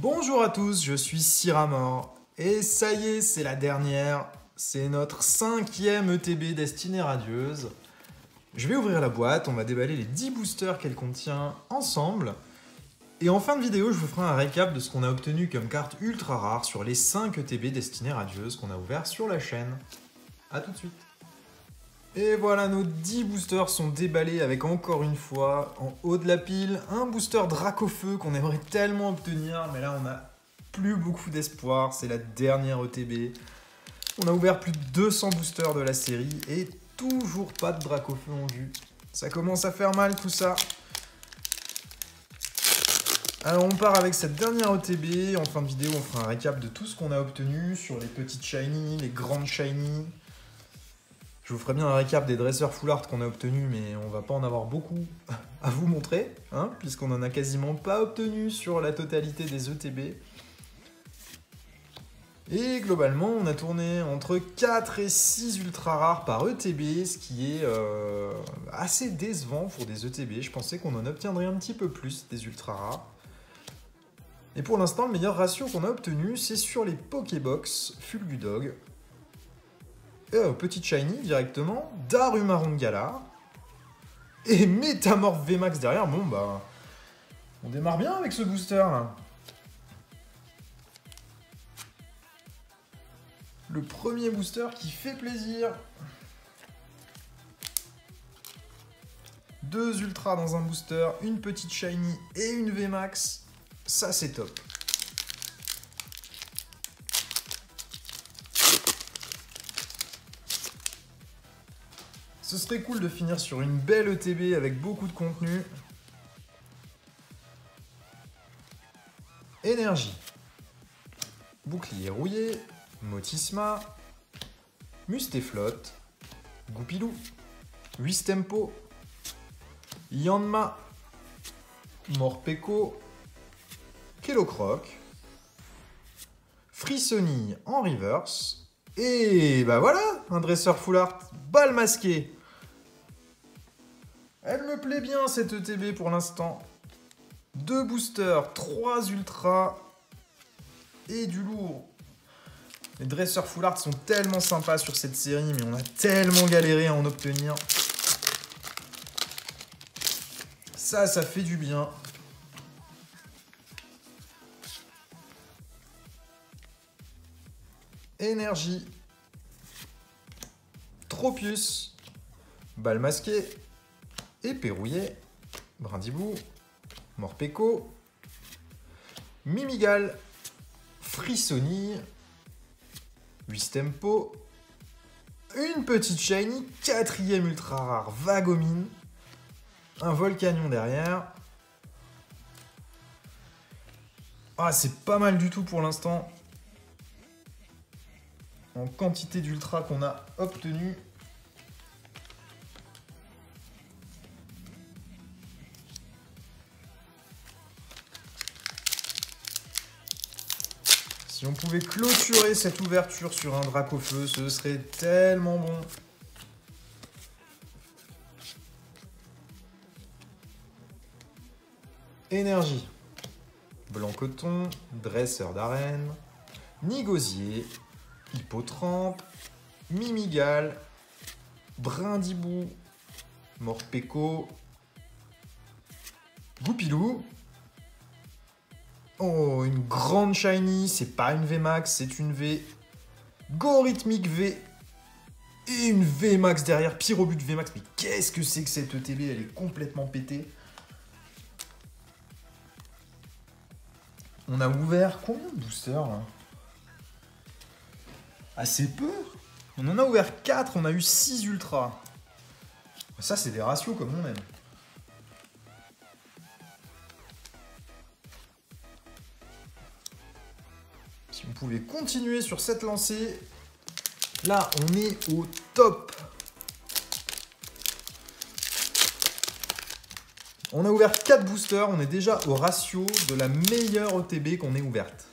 Bonjour à tous, je suis Siramor. Et ça y est, c'est la dernière. C'est notre 5e ETB Destinée Radieuse. Je vais ouvrir la boîte, on va déballer les 10 boosters qu'elle contient ensemble. Et en fin de vidéo, je vous ferai un récap de ce qu'on a obtenu comme carte ultra rare sur les 5 ETB Destinée Radieuse qu'on a ouverts sur la chaîne. A tout de suite. Et voilà, nos 10 boosters sont déballés avec encore une fois, en haut de la pile, un booster Dracofeu qu'on aimerait tellement obtenir, mais là on n'a plus beaucoup d'espoir, c'est la dernière ETB. On a ouvert plus de 200 boosters de la série et toujours pas de Dracofeu en vue. Ça commence à faire mal tout ça. Alors on part avec cette dernière ETB, en fin de vidéo on fera un récap de tout ce qu'on a obtenu sur les petites shiny, les grandes shiny. Je vous ferai bien un récap des dresseurs full art qu'on a obtenus, mais on va pas en avoir beaucoup à vous montrer, hein, puisqu'on en a quasiment pas obtenu sur la totalité des ETB. Et globalement, on a tourné entre 4 et 6 ultra rares par ETB, ce qui est assez décevant pour des ETB. Je pensais qu'on en obtiendrait un petit peu plus des ultra rares. Et pour l'instant, le meilleur ratio qu'on a obtenu, c'est sur les Pokébox Fulgudog. Petite shiny directement, Darumaron Galar. Et Métamorph VMAX derrière. Bon bah, on démarre bien avec ce booster là. Le premier booster qui fait plaisir. 2 ultras dans un booster, une petite shiny et une VMAX. Ça c'est top. Ce serait cool de finir sur une belle ETB avec beaucoup de contenu. Énergie. Bouclier rouillé. Motisma. Mustéflotte. Goupilou. Wistempo. Yanma. Morpeko. Kellocroc. Frissonille en reverse. Et bah voilà, un dresseur full art, balle masquée. Elle me plaît bien cette ETB pour l'instant. 2 boosters, 3 ultras et du lourd. Les dresseurs full art sont tellement sympas sur cette série, mais on a tellement galéré à en obtenir. Ça fait du bien. Énergie. Tropius. Balle masquée. Épée rouillée. Brindibou. Morpeko. Mimigal. Frissonille. Wistempo. Une petite shiny. 4e ultra rare. Vagomine. Un Volcanion derrière. Ah, c'est pas mal du tout pour l'instant. En quantité d'ultra qu'on a obtenu. Si on pouvait clôturer cette ouverture sur un Dracofeu, ce serait tellement bon. Énergie. Blanc coton, dresseur d'arène, Nigosier, Hippotrampe, Mimigal, Brindibou, Morpeko, Goupilou. Oh, une grande shiny, c'est pas une VMAX, c'est une V. Gorhythmique V. Et une VMAX derrière, Pyrobut VMAX. Mais qu'est-ce que c'est que cette ETB? Elle est complètement pétée. On a ouvert combien de boosters là? Assez peu. On en a ouvert 4, on a eu 6 ultras. Ça, c'est des ratios comme on aime. Si on pouvait continuer sur cette lancée, là, on est au top. On a ouvert 4 boosters, on est déjà au ratio de la meilleure ETB qu'on ait ouverte.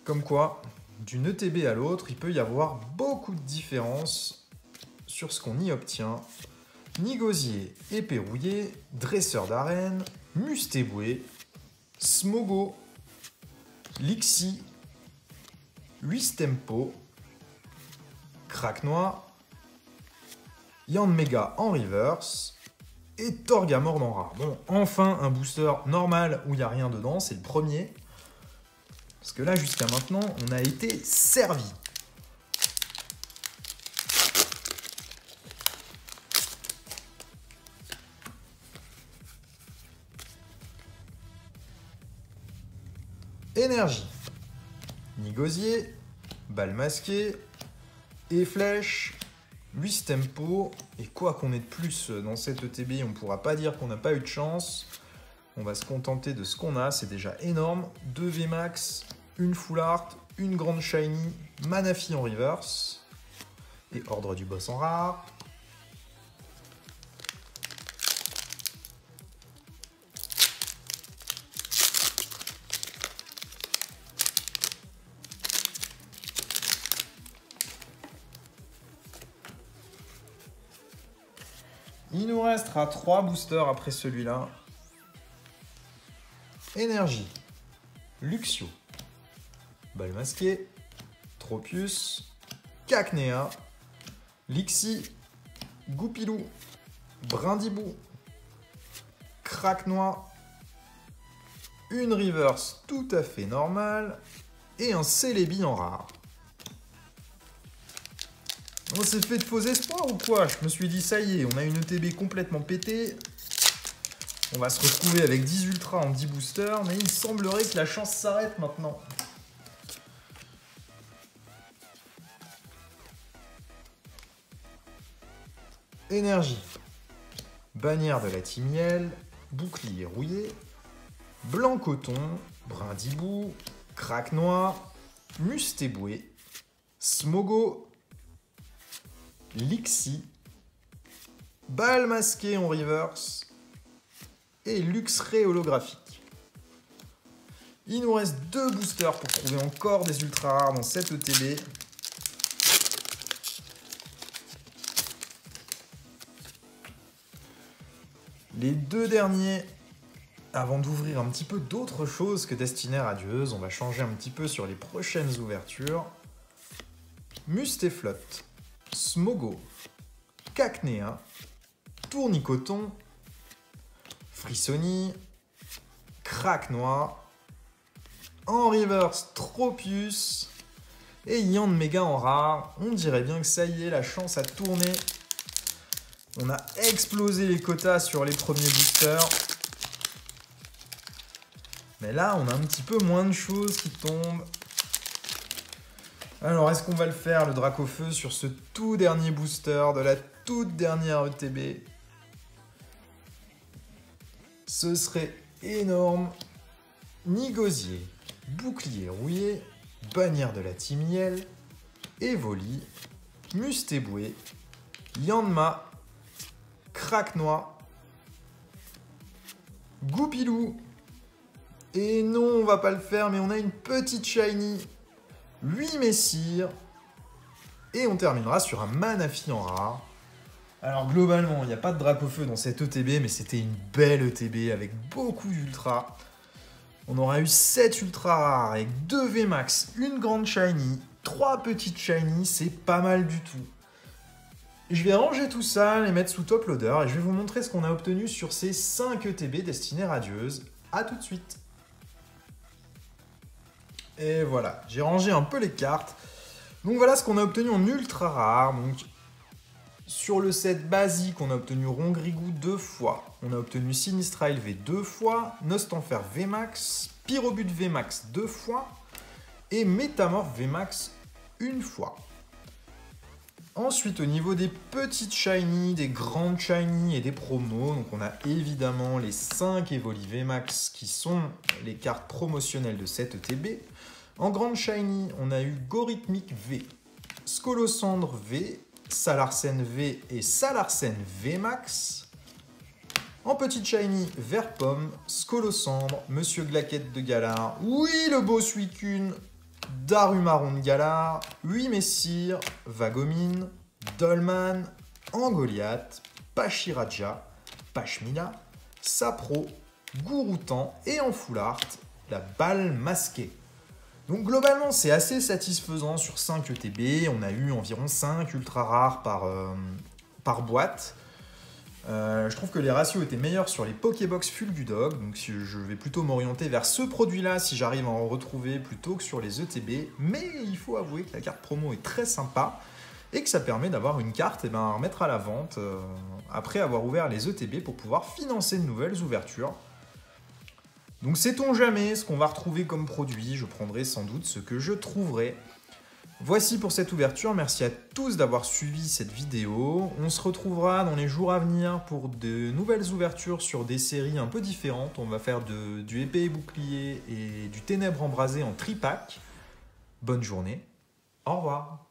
Comme quoi, d'une ETB à l'autre, il peut y avoir beaucoup de différences sur ce qu'on y obtient. Nigosier, épée rouillée, dresseur d'arène, Mustéboué, Smogo, Lixi, Wistempo, Cracknoir, Yanmega en reverse et Torgamord en rare. Bon, enfin un booster normal où il n'y a rien dedans, c'est le premier. Parce que là, jusqu'à maintenant, on a été servi. Énergie, Nigosier, Balle masquée, et Flèche, Wistempo, et quoi qu'on ait de plus dans cette ETB, on ne pourra pas dire qu'on n'a pas eu de chance. On va se contenter de ce qu'on a, c'est déjà énorme. 2 VMAX, une Full Art, une Grande Shiny, Manaphy en reverse, et Ordre du Boss en rare. Il nous restera 3 boosters après celui-là. Énergie, Luxio, Balle masquée, Tropius, Cacnea, Lixi, Goupilou, Brindibou, Cracknoir, une reverse tout à fait normale et un Celebi en rare. On s'est fait de faux espoirs ou quoi? Je me suis dit, ça y est, on a une ETB complètement pétée. On va se retrouver avec 10 ultras en 10 boosters, mais il semblerait que la chance s'arrête maintenant. Énergie. Bannière de la Timiel, Bouclier rouillé, Blanc coton, Brindibou, Cracknoir, Mustéboué, Smogo, Lixi, Balle masquée en reverse et Luxray holographique. Il nous reste 2 boosters pour trouver encore des ultra rares dans cette ETB. Les 2 derniers, avant d'ouvrir un petit peu d'autres choses que Destinée Radieuse, on va changer un petit peu sur les prochaines ouvertures. Mustéflotte, Smogo, Cacnea, Tournicoton, Frissoni, Cracknoir, en reverse Tropius et Yanmega en rare. On dirait bien que ça y est, la chance a tourné. On a explosé les quotas sur les premiers boosters. Mais là, on a un petit peu moins de choses qui tombent. Alors, est-ce qu'on va le faire, le Dracofeu, sur ce tout dernier booster de la toute dernière ETB? Ce serait énorme. Nigosier, Bouclier rouillé, Bannière de la Timiel, Evoli, Mustéboué, Yanma, Cracknoir, Goupilou. Et non, on va pas le faire, mais on a une petite shiny. 8 messires. Et on terminera sur un Manaphy en rare. Alors globalement, il n'y a pas de Dracofeu dans cette ETB, mais c'était une belle ETB avec beaucoup d'ultras. On aura eu 7 ultras rares avec 2 VMAX, une grande shiny, 3 petites shiny, c'est pas mal du tout. Je vais ranger tout ça, les mettre sous top loader et je vais vous montrer ce qu'on a obtenu sur ces 5 ETB Destinée Radieuse. A tout de suite. Et voilà, j'ai rangé un peu les cartes. Donc voilà ce qu'on a obtenu en ultra rare. Donc, sur le set basique, on a obtenu Rongrigou 2 fois. On a obtenu Sinistra élevé 2 fois. Nostanfer VMAX, Pyrobut VMAX 2 fois. Et Métamorph VMAX 1 fois. Ensuite, au niveau des petites shiny, des grandes shiny et des promos, donc on a évidemment les 5 Evoli VMAX qui sont les cartes promotionnelles de cette ETB. En grande shiny, on a eu Gorithmic V, Scolosandre V, Salarsen V et Salarsen VMAX. En petite shiny, Vert Pomme, Scolosandre, Monsieur Glaquette de Galar, oui le beau Suicune, Darumaron de Galar, 8 Messires, Vagomine, Dolman, Angoliath, Pachiraja, Pashmina, Sapro, Gouroutan et en full art, la balle masquée. Donc globalement, c'est assez satisfaisant sur 5 ETB. On a eu environ 5 ultra rares par boîte. Je trouve que les ratios étaient meilleurs sur les Pokébox Fulgudog, donc je vais plutôt m'orienter vers ce produit-là si j'arrive à en retrouver plutôt que sur les ETB. Mais il faut avouer que la carte promo est très sympa et que ça permet d'avoir une carte à remettre à la vente après avoir ouvert les ETB pour pouvoir financer de nouvelles ouvertures. Donc sait-on jamais ce qu'on va retrouver comme produit, je prendrai sans doute ce que je trouverai. Voici pour cette ouverture, merci à tous d'avoir suivi cette vidéo. On se retrouvera dans les jours à venir pour de nouvelles ouvertures sur des séries un peu différentes. On va faire du épée et bouclier et du ténèbres embrasé en tripack. Bonne journée, au revoir.